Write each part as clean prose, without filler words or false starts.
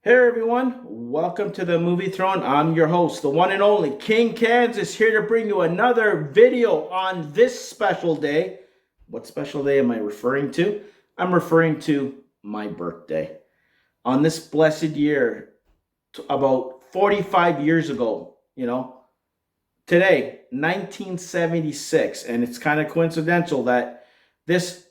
Hey everyone, welcome to the Movie Throne. I'm your host, the one and only King Kansas, here to bring you another video on this special day. What special day am I referring to? I'm referring to my birthday. On this blessed year, about 45 years ago, today, 1976, and it's kind of coincidental that this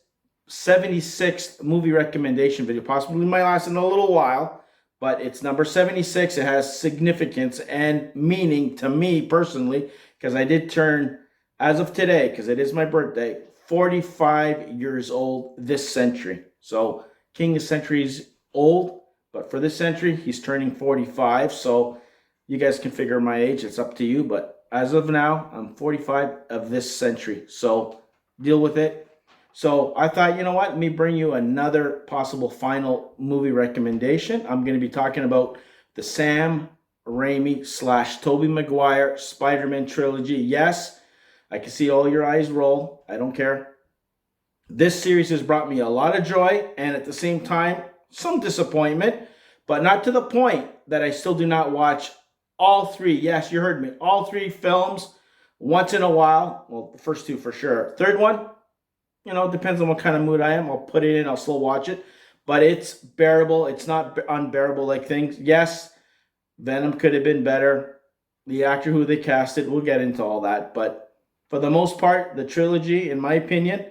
76th movie recommendation video possibly might last in a little while, but it's number 76. It has significance and meaning to me personally because I did turn, as of today, because it is my birthday, 45 years old this century. So King is centuries old, but for this century, he's turning 45. So you guys can figure my age. It's up to you. But as of now, I'm 45 of this century. So deal with it. So I thought, you know what? Let me bring you another possible final movie recommendation. I'm going to be talking about the Sam Raimi / Tobey Maguire Spider-Man trilogy. Yes, I can see all your eyes roll. I don't care. This series has brought me a lot of joy and at the same time, some disappointment, but not to the point that I still do not watch all three. Yes, you heard me. All three films once in a while. Well, the first two for sure. Third one, it depends on what kind of mood I am. I'll put it in. I'll still watch it. But it's bearable. It's not unbearable like things. Yes, Venom could have been better. The actor who they casted, we'll get into all that. But for the most part, the trilogy, in my opinion,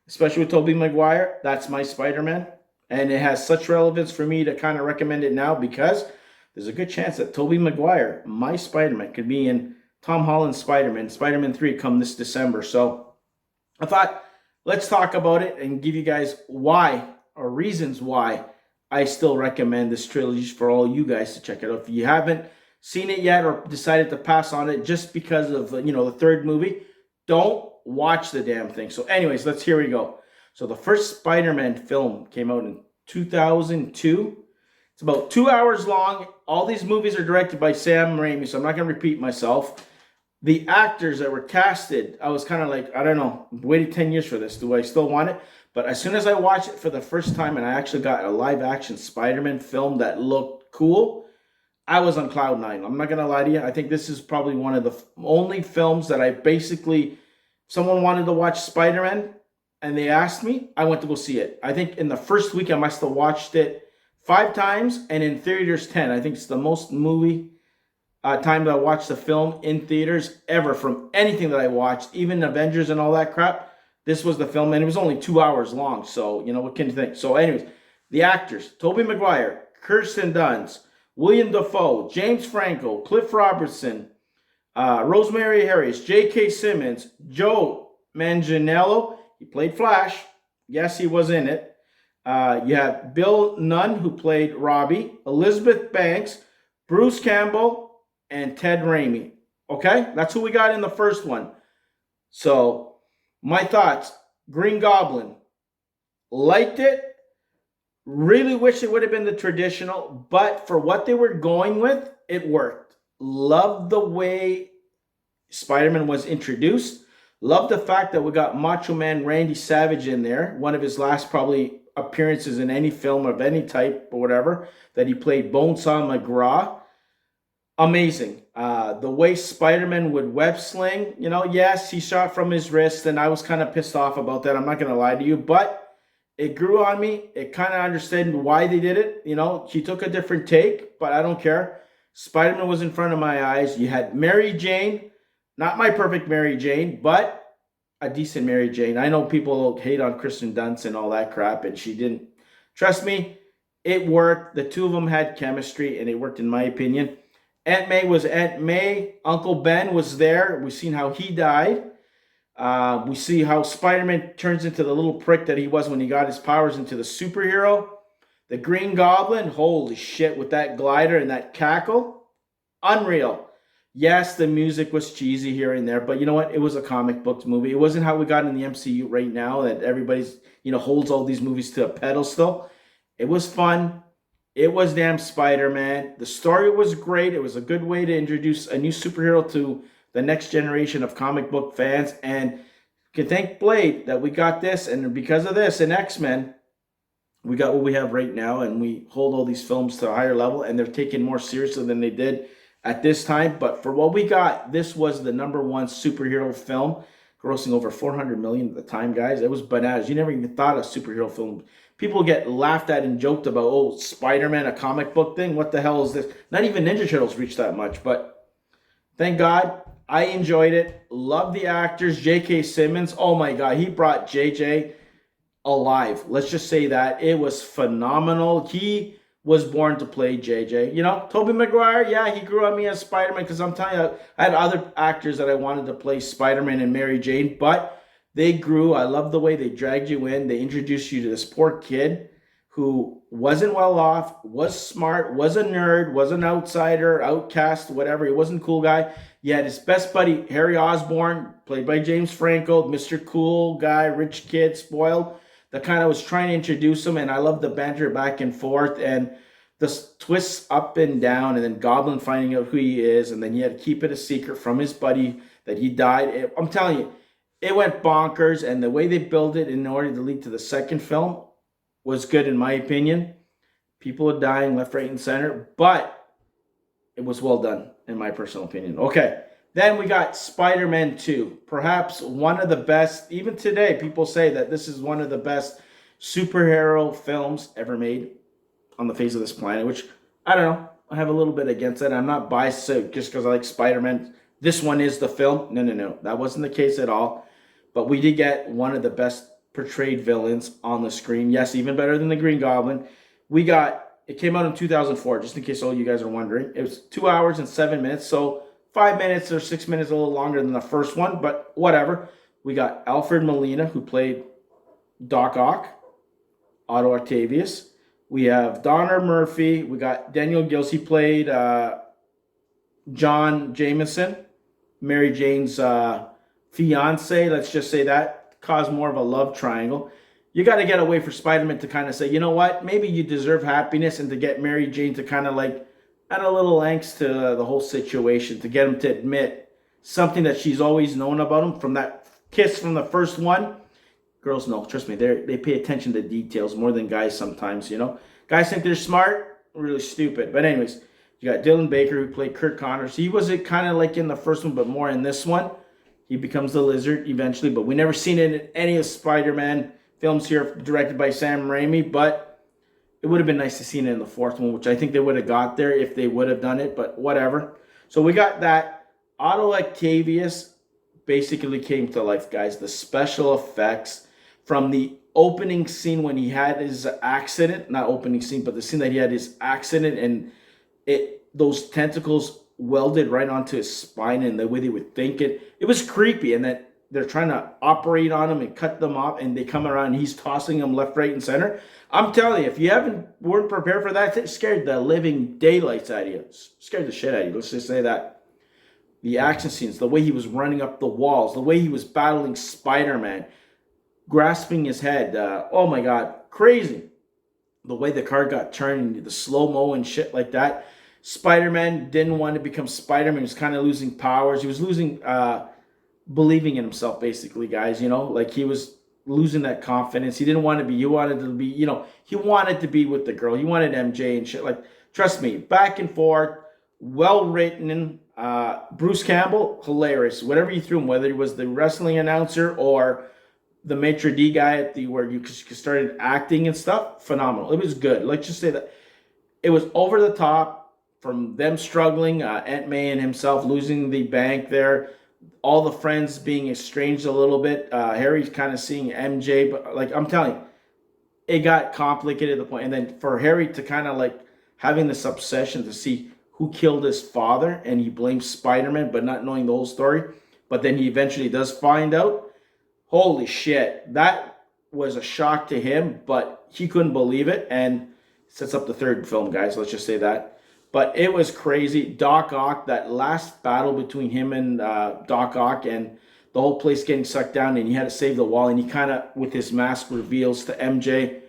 especially with Tobey Maguire, that's my Spider-Man. And it has such relevance for me to kind of recommend it now because there's a good chance that Tobey Maguire, my Spider-Man, could be in Tom Holland's Spider-Man 3 come this December. So I thought, let's talk about it and give you guys why or reasons why I still recommend this trilogy for all you guys to check it out. If you haven't seen it yet or decided to pass on it just because of, the third movie, don't watch the damn thing. So anyways, here we go. So the first Spider-Man film came out in 2002. It's about 2 hours long. All these movies are directed by Sam Raimi, so I'm not going to repeat myself. The actors that were casted, I was kind of like, I don't know, waited 10 years for this. Do I still want it? But as soon as I watched it for the first time and I actually got a live-action Spider-Man film that looked cool, I was on cloud nine. I'm not going to lie to you. I think this is probably one of the only films that I basically, someone wanted to watch Spider-Man and they asked me, I went to go see it. I think in the first week I must have watched it 5 times and in theaters 10. I think it's the most time that I watched the film in theaters ever from anything that I watched, even Avengers and all that crap. This was the film, and it was only 2 hours long. So, what can you think? So, anyways, the actors: Tobey Maguire, Kristen Dunst, William Dafoe, James Franco, Cliff Robertson, Rosemary Harris, J.K. Simmons, Joe Manganiello. He played Flash. Yes, he was in it. You have Bill Nunn, who played Robbie, Elizabeth Banks, Bruce Campbell, and Ted Raimi. Okay? That's who we got in the first one. So, my thoughts. Green Goblin. Liked it. Really wish it would have been the traditional, but for what they were going with, it worked. Loved the way Spider-Man was introduced. Loved the fact that we got Macho Man Randy Savage in there. One of his last probably appearances in any film of any type or whatever. That he played Bonesaw McGraw. Amazing. The way Spider-Man would web sling, yes, he shot from his wrist, and I was kind of pissed off about that. I'm not going to lie to you, but it grew on me. It kind of understood why they did it. He took a different take, but I don't care. Spider-Man was in front of my eyes. You had Mary Jane, not my perfect Mary Jane, but a decent Mary Jane. I know people hate on Kristen Dunst and all that crap, and she didn't. Trust me, it worked. The two of them had chemistry, and it worked in my opinion. Aunt May was Aunt May. Uncle Ben was there. We've seen how he died. We see how Spider-Man turns into the little prick that he was when he got his powers into the superhero. The Green Goblin, holy shit, with that glider and that cackle. Unreal. Yes, the music was cheesy here and there, but you know what? It was a comic book movie. It wasn't how we got in the MCU right now that everybody's, holds all these movies to a pedestal. It was fun. It was damn Spider-Man. The story was great. It was a good way to introduce a new superhero to the next generation of comic book fans. And you can thank Blade that we got this. And because of this, in X-Men, we got what we have right now, and we hold all these films to a higher level, and they're taken more seriously than they did at this time. But for what we got, this was the #1 superhero film, grossing over 400 million at the time, guys. It was bananas. You never even thought a superhero film. People get laughed at and joked about, oh, Spider-Man, a comic book thing. What the hell is this? Not even Ninja Turtles reached that much. But thank God, I enjoyed it. Love the actors. J.K. Simmons. Oh my God, he brought JJ alive. Let's just say that. It was phenomenal. He was born to play JJ. You know, Tobey Maguire, yeah, he grew on me as Spider-Man, because I'm telling you, I had other actors that I wanted to play Spider-Man and Mary Jane, but they grew. I love the way they dragged you in. They introduced you to this poor kid who wasn't well off, was smart, was a nerd, was an outsider, outcast, whatever. He wasn't a cool guy. He had his best buddy, Harry Osborn, played by James Franco, Mr. Cool guy, rich kid, spoiled, that kind of was trying to introduce him. And I love the banter back and forth and the twists up and down, and then Goblin finding out who he is, and then he had to keep it a secret from his buddy that he died. I'm telling you, it went bonkers, and the way they built it in order to lead to the second film was good, in my opinion. People are dying left, right, and center, but it was well done, in my personal opinion. Okay, then we got Spider-Man 2. Perhaps one of the best, even today, people say that this is one of the best superhero films ever made on the face of this planet, which, I don't know, I have a little bit against it. I'm not biased just because I like Spider-Man. This one is the film. No. That wasn't the case at all. But we did get one of the best portrayed villains on the screen. Yes, even better than the Green Goblin. It came out in 2004, just in case all you guys are wondering. It was 2 hours and 7 minutes, so 5 minutes or 6 minutes a little longer than the first one, but whatever. We got Alfred Molina, who played Doc Ock, Otto Octavius. We have Donner Murphy. We got Daniel Gills. He played John Jameson, Mary Jane's fiance. Let's just say that caused more of a love triangle. You got to get away for Spider-Man to kind of say, you know what? Maybe you deserve happiness, and to get Mary Jane to kind of like add a little angst to the whole situation, to get him to admit something that she's always known about him from that kiss from the first one. Girls know, trust me, they pay attention to details more than guys sometimes, you know. Guys think they're smart, really stupid. But anyways, you got Dylan Baker, who played Kurt Connors. He was kind of like in the first one, but more in this one. He becomes the Lizard eventually, but we never seen it in any of Spider-Man films here directed by Sam Raimi, but it would have been nice to see it in the fourth one, which I think they would have got there if they would have done it, but whatever. So we got that. Otto Octavius basically came to life, guys. The special effects from the opening scene when he had his accident, not opening scene, but the scene that he had his accident, and those tentacles welded right onto his spine, and the way they would think it was creepy. And that they're trying to operate on him and cut them off, and they come around and he's tossing them left, right, and center. I'm telling you, if you weren't prepared for that, it scared the living daylights out of you. It scared the shit out of you. Let's just say that. The action scenes, the way he was running up the walls, the way he was battling Spider-Man, grasping his head. Oh my God, crazy. The way the car got turned, the slow-mo and shit like that. Spider-Man didn't want to become Spider-Man. He was kind of losing powers. He was losing believing in himself, basically, guys. You know, like he was losing that confidence. He didn't want to be. He wanted to be, you know, he wanted to be with the girl. He wanted MJ and shit. Like, trust me, back and forth, well written. Bruce Campbell, hilarious. Whatever you threw him, whether he was the wrestling announcer or the maitre d' guy at where you started acting and stuff, phenomenal. It was good. Let's just say that it was over the top. From them struggling, Aunt May and himself losing the bank there, all the friends being estranged a little bit, Harry's kind of seeing MJ, but like I'm telling you, it got complicated at the point. And then for Harry to kind of like having this obsession to see who killed his father, and he blames Spider-Man, but not knowing the whole story. But then he eventually does find out. Holy shit, that was a shock to him, but he couldn't believe it, and sets up the third film, guys. Let's just say that. But it was crazy. Doc Ock, that last battle between him and Doc Ock, and the whole place getting sucked down, and he had to save the wall, and he kind of, with his mask, reveals to MJ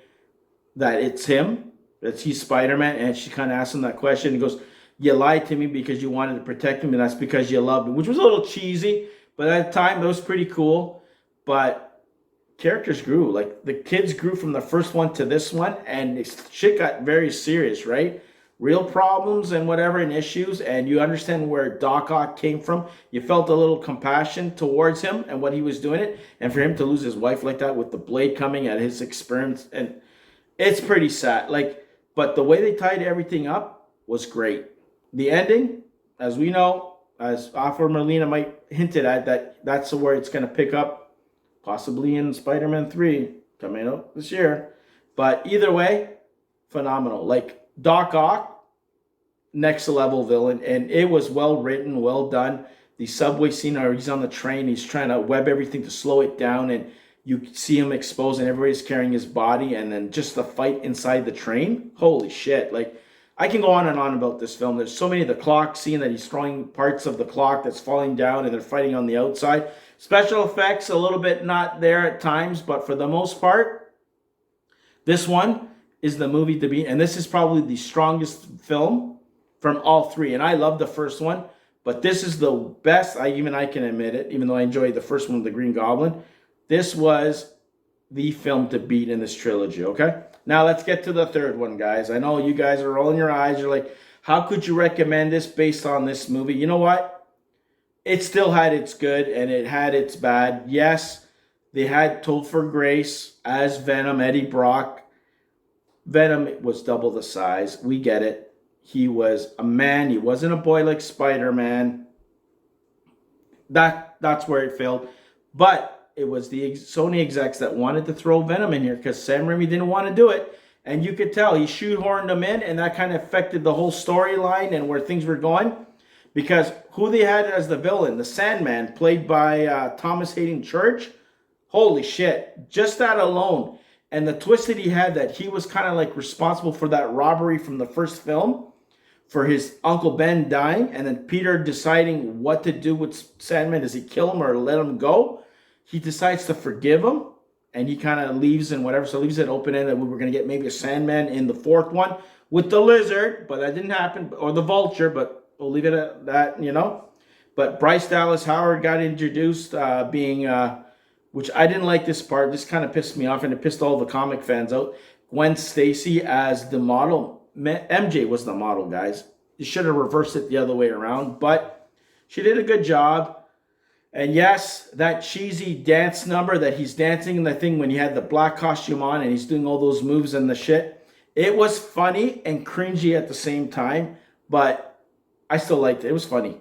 that it's him, that he's Spider-Man, and she kind of asks him that question. He goes, you lied to me because you wanted to protect him, and that's because you loved him, which was a little cheesy, but at the time, that was pretty cool. But characters grew. Like the kids grew from the first one to this one, and shit got very serious, right? Real problems and whatever and issues, and you understand where Doc Ock came from. You felt a little compassion towards him and what he was doing it, and for him to lose his wife like that with the blade coming at his experience, and it's pretty sad. Like, but the way they tied everything up was great. The ending, as we know, as Alfred Molina might hinted at, that's where it's going to pick up, possibly in Spider-Man 3 coming out this year. But either way, phenomenal. Like Doc Ock, next level villain, and it was well written, well done. The subway scene where he's on the train, he's trying to web everything to slow it down, and you see him exposed, and everybody's carrying his body, and then just the fight inside the train. Holy shit! Like, I can go on and on about this film. There's so many. The clock scene that he's throwing parts of the clock that's falling down, and they're fighting on the outside. Special effects a little bit not there at times, but for the most part, this one is the movie to beat, and this is probably the strongest film from all three. And I love the first one, but this is the best. I can admit it, even though I enjoyed the first one with the Green Goblin. This was the film to beat in this trilogy. Okay, now let's get to the third one, guys. I know you guys are rolling your eyes. You're like, how could you recommend this based on this movie? You know what? It still had its good and it had its bad. Yes, they had Topher Grace as Venom, Eddie Brock. Venom was double the size. We get it. He was a man. He wasn't a boy like Spider-Man. That's where it failed. But it was the Sony execs that wanted to throw Venom in here because Sam Raimi didn't want to do it. And you could tell he shoehorned him in, and that kind of affected the whole storyline and where things were going. Because who they had as the villain, the Sandman, played by Thomas Hayden Church, holy shit. Just that alone. And the twist that he had, that he was kind of like responsible for that robbery from the first film, for his Uncle Ben dying, and then Peter deciding what to do with Sandman. Does he kill him or let him go? He decides to forgive him, and he kind of leaves and whatever. So leaves it open-ended. We were going to get maybe a Sandman in the fourth one with the Lizard, but that didn't happen, or the Vulture, but we'll leave it at that, you know. But Bryce Dallas Howard got introduced, which I didn't like this part. This kind of pissed me off, and it pissed all the comic fans out. Gwen Stacy as the model. MJ was the model, guys. You should have reversed it the other way around, but she did a good job. And yes, that cheesy dance number that he's dancing in the thing when he had the black costume on and he's doing all those moves and the shit, it was funny and cringy at the same time, but I still liked it. It was funny.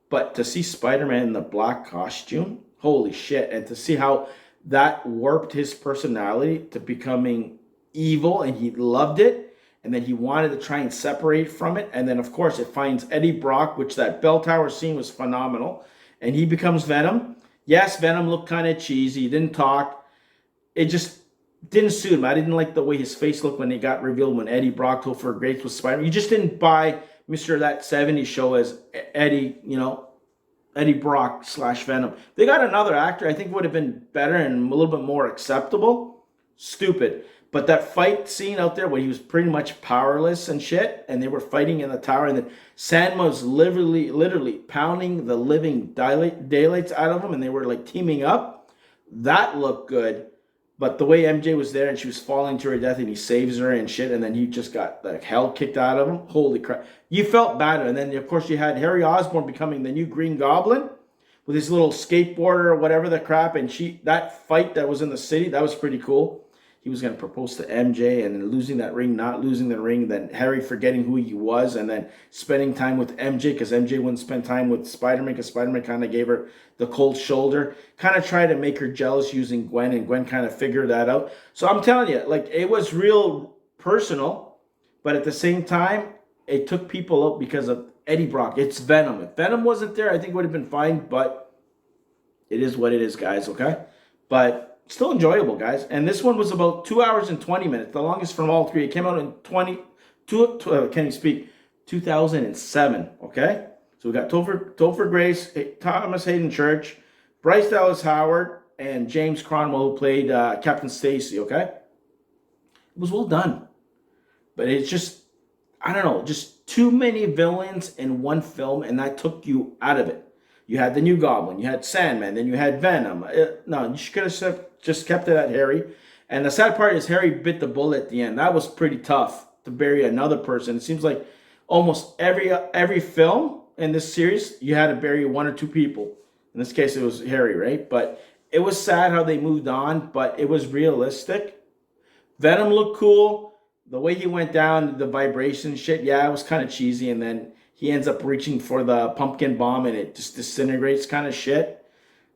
But to see Spider-Man in the black costume, holy shit. And to see how that warped his personality to becoming evil, and he loved it. And then he wanted to try and separate from it. And then, of course, it finds Eddie Brock, which that bell tower scene was phenomenal. And he becomes Venom. Yes, Venom looked kind of cheesy. He didn't talk. It just didn't suit him. I didn't like the way his face looked when he got revealed when Eddie Brock told for Grace was Spider-Man. You just didn't buy Mr. That 70s show as Eddie, Eddie Brock / Venom. They got another actor I think would have been better and a little bit more acceptable. Stupid. But that fight scene out there where he was pretty much powerless and shit, and they were fighting in the tower, and then Sandman was literally pounding the living daylights out of him, and they were like teaming up. That looked good. But the way MJ was there and she was falling to her death and he saves her and shit, and then he just got the hell kicked out of him. Holy crap. You felt bad. And then, of course, you had Harry Osborn becoming the new Green Goblin with his little skateboarder or whatever the crap. And that fight that was in the city, that was pretty cool. He was going to propose to MJ and then losing that ring, not losing the ring, then Harry forgetting who he was and then spending time with MJ because MJ wouldn't spend time with Spider-Man because Spider-Man kind of gave her the cold shoulder, kind of tried to make her jealous using Gwen, and Gwen kind of figured that out. So I'm telling you, like, it was real personal, but at the same time, it took people out because of Eddie Brock. It's Venom. If Venom wasn't there, I think it would have been fine, but it is what it is, guys, okay? But still enjoyable, guys. And this one was about 2 hours and 20 minutes, the longest from all three. It came out in 2007, okay? So we got Topher Grace, Thomas Hayden Church, Bryce Dallas Howard, and James Cromwell, who played Captain Stacy, okay? It was well done. But it's just, I don't know, just too many villains in one film, and that took you out of it. You had the new Goblin, you had Sandman, then you had Venom. No, you could have just kept it at Harry. And the sad part is Harry bit the bullet at the end. That was pretty tough to bury another person. It seems like almost every film in this series, you had to bury one or two people. In this case, it was Harry, right? But it was sad how they moved on, but it was realistic. Venom looked cool. The way he went down, the vibration shit, yeah, it was kind of cheesy. And then he ends up reaching for the pumpkin bomb and it just disintegrates kind of shit.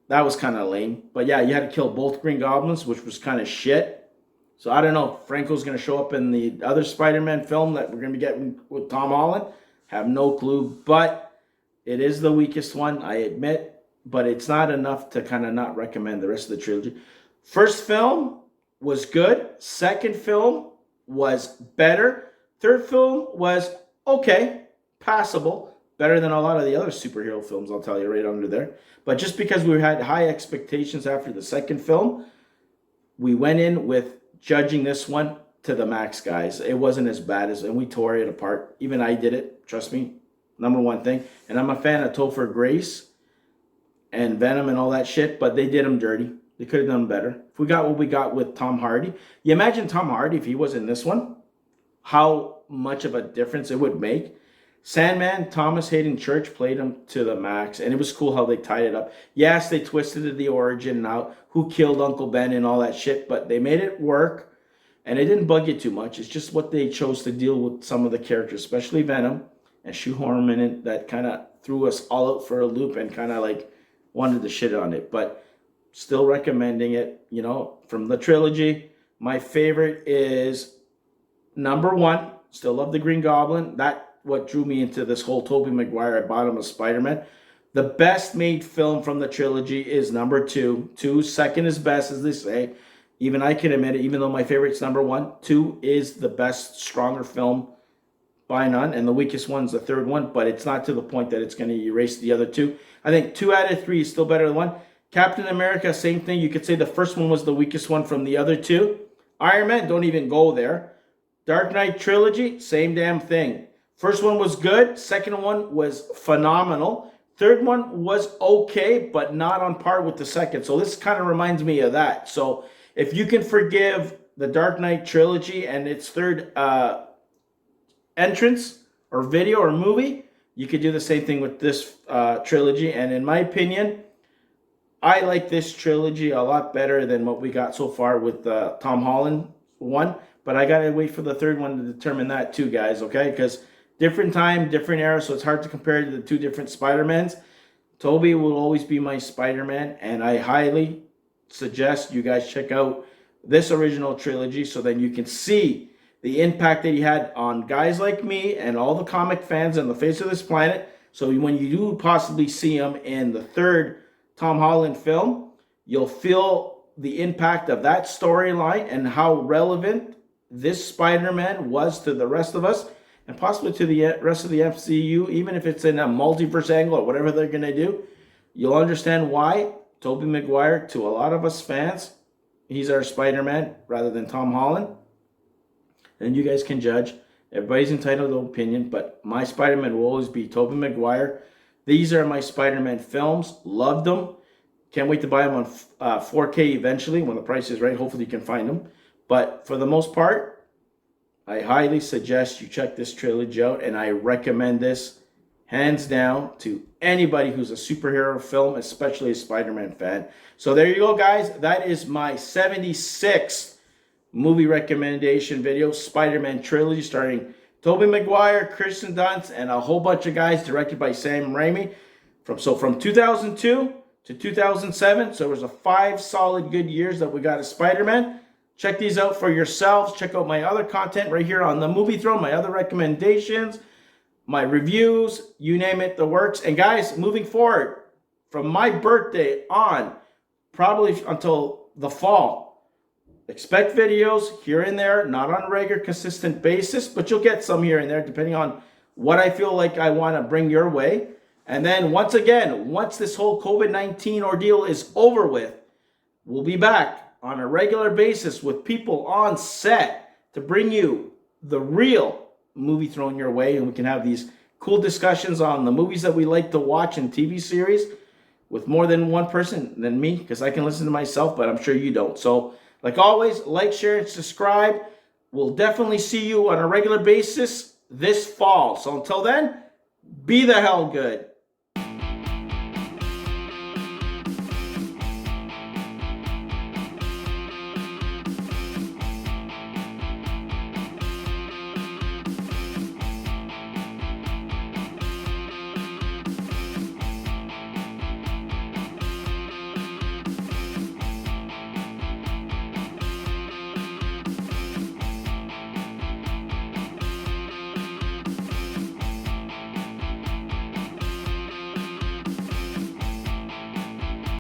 That was kind of lame. But yeah, you had to kill both Green Goblins, which was kind of shit. So I don't know if Franco's going to show up in the other Spider-Man film that we're going to be getting with Tom Holland. Have no clue. But it is the weakest one, I admit. But it's not enough to kind of not recommend the rest of the trilogy. First film was good. Second film was better. Third film was okay, passable. Better than a lot of the other superhero films, I'll tell you right under there. But just because we had high expectations after the second film, we went in with judging this one to the max, guys. It wasn't as bad as, and we tore it apart. Even I did it, trust me. Number one thing. And I'm a fan of Topher Grace and Venom and all that shit, but they did him dirty. They could have done better. If we got what we got with Tom Hardy, you imagine Tom Hardy if he was in this one, how much of a difference it would make. Sandman, Thomas Hayden Church played him to the max, and it was cool how they tied it up. Yes, they twisted it, the origin and how who killed Uncle Ben and all that shit, but they made it work, and it didn't bug you too much. It's just what they chose to deal with some of the characters, especially Venom and shoehorn him in it, that kind of threw us all out for a loop and kind of like wanted to shit on it. But still recommending it, you know, from the trilogy. My favorite is number one. Still love the Green Goblin. That what drew me into this whole Tobey Maguire. I bought him a Spider-Man. The best made film from the trilogy is number two. Two, second is best, as they say. Even I can admit it, even though my favorite's number one. Two is the best, stronger film by none. And the weakest one's the third one. But it's not to the point that it's going to erase the other two. I think 2 out of 3 is still better than 1. Captain America, same thing. You could say the first one was the weakest one from the other two. Iron Man, don't even go there. Dark Knight Trilogy, same damn thing. First one was good. Second one was phenomenal. Third one was okay, but not on par with the second. So this kind of reminds me of that. So if you can forgive the Dark Knight Trilogy and its third entrance or video or movie, you could do the same thing with this trilogy. And in my opinion, I like this trilogy a lot better than what we got so far with Tom Holland one. But I got to wait for the third one to determine that too, guys, okay? Because different time, different era, so it's hard to compare to the two different Spider-Mans. Tobey will always be my Spider-Man, and I highly suggest you guys check out this original trilogy so then you can see the impact that he had on guys like me and all the comic fans on the face of this planet. So when you do possibly see him in the third Tom Holland film, you'll feel the impact of that storyline and how relevant this Spider-Man was to the rest of us and possibly to the rest of the MCU, even if it's in a multiverse angle or whatever they're going to do. You'll understand why Tobey Maguire, to a lot of us fans, he's our Spider-Man rather than Tom Holland. And you guys can judge. Everybody's entitled to opinion, but my Spider-Man will always be Tobey Maguire. These are my Spider-Man films. Loved them. Can't wait to buy them on 4K eventually when the price is right. Hopefully you can find them. But for the most part, I highly suggest you check this trilogy out, and I recommend this hands down to anybody who's a superhero film, especially a Spider-Man fan. So there you go, guys. That is my 76th movie recommendation video, Spider-Man Trilogy, starring Tobey Maguire, Kristen Dunst, and a whole bunch of guys, directed by Sam Raimi. From 2002 to 2007, so it was a 5 solid good years that we got a Spider-Man. Check these out for yourselves. Check out my other content right here on the Movie Throne, my other recommendations, my reviews, you name it, the works. And guys, moving forward, from my birthday on, probably until the fall, expect videos here and there, not on a regular, consistent basis, but you'll get some here and there depending on what I feel like I want to bring your way. And then once again, once this whole COVID-19 ordeal is over with, we'll be back on a regular basis with people on set to bring you the real movie thrown your way, and we can have these cool discussions on the movies that we like to watch and TV series. with more than one person than me, because I can listen to myself, but I'm sure you don't. So, like always, like, share, and subscribe. We'll definitely see you on a regular basis this fall. So until then, be the hell good.